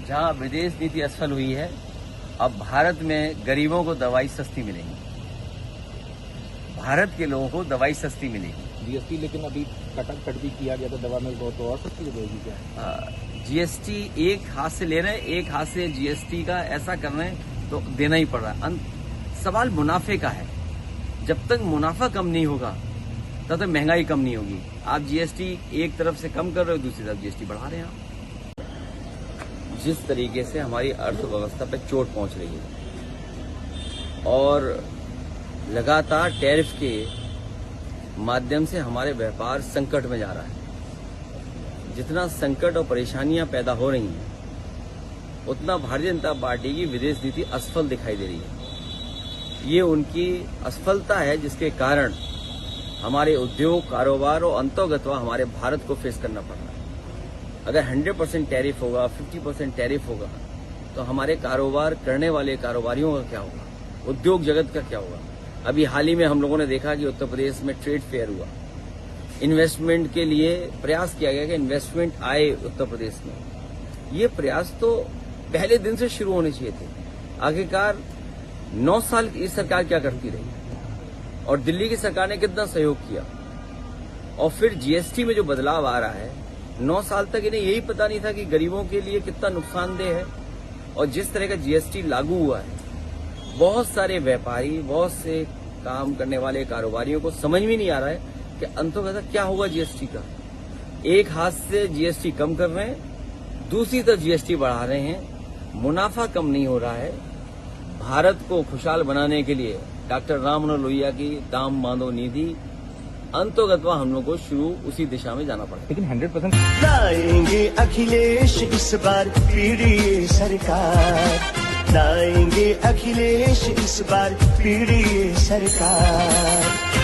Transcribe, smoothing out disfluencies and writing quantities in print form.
जहां विदेश नीति असफल हुई है, अब भारत में गरीबों को दवाई सस्ती मिलेगी, भारत के लोगों को दवाई सस्ती मिलेगी। जीएसटी लेकिन अभी कट भी किया गया था दवा में, बहुत और सस्ती हो जाएगी क्या? जीएसटी एक हाथ से ले रहे हैं, एक हाथ से जीएसटी का ऐसा कर रहे हैं तो देना ही पड़ रहा है। सवाल मुनाफे का है। जब तक मुनाफा कम नहीं होगा तब तक महंगाई कम नहीं होगी। आप जीएसटी एक तरफ से कम कर रहे हो, दूसरी तरफ जीएसटी बढ़ा रहे हैं आप। जिस तरीके से हमारी अर्थव्यवस्था पे चोट पहुंच रही है और लगातार टैरिफ के माध्यम से हमारे व्यापार संकट में जा रहा है, जितना संकट और परेशानियां पैदा हो रही हैं उतना भारतीय जनता पार्टी की विदेश नीति असफल दिखाई दे रही है। ये उनकी असफलता है जिसके कारण हमारे उद्योग, कारोबार और अंतर्गतवा हमारे भारत को फेस करना पड़ रहा है। अगर 100% टैरिफ होगा, 50% टैरिफ होगा तो हमारे कारोबार करने वाले कारोबारियों का क्या होगा, उद्योग जगत का क्या होगा। अभी हाल ही में हम लोगों ने देखा कि उत्तर प्रदेश में ट्रेड फेयर हुआ, इन्वेस्टमेंट के लिए प्रयास किया गया कि इन्वेस्टमेंट आए उत्तर प्रदेश में। ये प्रयास तो पहले दिन से शुरू होने चाहिए थे। आखिरकार 9 साल इस सरकार क्या करती रही और दिल्ली की सरकार ने कितना सहयोग किया, और फिर जीएसटी में जो बदलाव आ रहा है, 9 साल तक इन्हें यही पता नहीं था कि गरीबों के लिए कितना नुकसानदेह है। और जिस तरह का जीएसटी लागू हुआ है, बहुत सारे व्यापारी, बहुत से काम करने वाले कारोबारियों को समझ में नहीं आ रहा है कि अंततः क्या होगा जीएसटी का। एक हाथ से जीएसटी कम कर रहे हैं, दूसरी तरफ जीएसटी बढ़ा रहे हैं, मुनाफा कम नहीं हो रहा है। भारत को खुशहाल बनाने के लिए डॉक्टर राम मनोहर लोहिया की दाम बांधो निधि अंतर्गतवा हम लोग को शुरू उसी दिशा में जाना पड़ेगा। लेकिन 100% लाएंगे अखिलेश इस बार पीढ़ी सरकार, लाएंगे अखिलेश इस बार पीढ़ी सरकार।